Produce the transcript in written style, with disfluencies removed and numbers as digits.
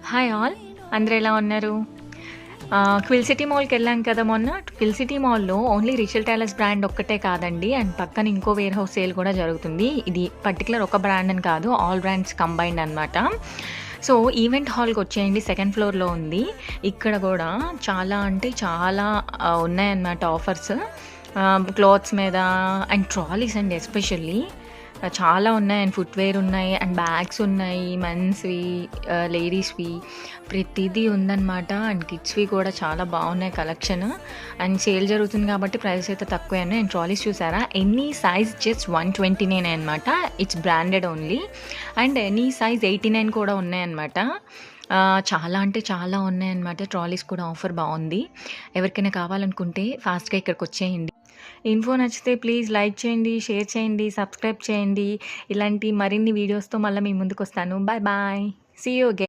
Hi all, అందరూ ఎలా ఉన్నారు? క్విల్ సిటీ మాల్‌కి వెళ్ళాం కదా మొన్న. క్విల్ సిటీ మాల్‌లో ఓన్లీ రిచల్ టైలర్స్ బ్రాండ్ ఒక్కటే కాదండి, అండ్ పక్కన ఇంకో వేర్ హౌస్ సేల్ కూడా జరుగుతుంది. ఇది పర్టిక్యులర్ ఒక బ్రాండ్ అని కాదు, ఆల్ బ్రాండ్స్ కంబైన్డ్ అనమాట. సో ఈవెంట్ హాల్‌కి వచ్చేయండి, సెకండ్ ఫ్లోర్‌లో ఉంది. ఇక్కడ కూడా చాలా అంటే చాలా ఉన్నాయన్నమాట ఆఫర్స్. క్లాత్స్ మీద అండ్ ట్రాలీస్ అండి ఎస్పెషల్లీ చాలా ఉన్నాయి. అండ్ ఫుట్‌వేర్ ఉన్నాయి, అండ్ బ్యాగ్స్ ఉన్నాయి, మెన్స్‌వి, లేడీస్‌వి ప్రతిదీ ఉందనమాట. అండ్ కిడ్స్‌వి కూడా చాలా బాగున్నాయి కలెక్షన్. అండ్ సేల్ జరుగుతుంది కాబట్టి ప్రైస్ అయితే తక్కువే ఉన్నాయి. అండ్ ట్రాలీస్ చూసారా, ఎనీ సైజ్ జస్ట్ 129 అనమాట. It's branded only. And any size 89 కూడా ఉన్నాయన్నమాట. చాలా అంటే చాలా ఉన్నాయన్నమాట. ట్రాలీస్ కూడా ఆఫర్ బాగుంది. ఎవరికైనా కావాలనుకుంటే ఫాస్ట్‌గా ఇక్కడికి వచ్చేయండి. ఇన్ఫో నచ్చితే ప్లీజ్ లైక్ చేయండి, షేర్ చేయండి, సబ్స్క్రైబ్ చేయండి. ఇలాంటి మరిన్ని వీడియోస్తో మళ్ళీ మీ ముందుకు వస్తాను. Bye bye, see you again.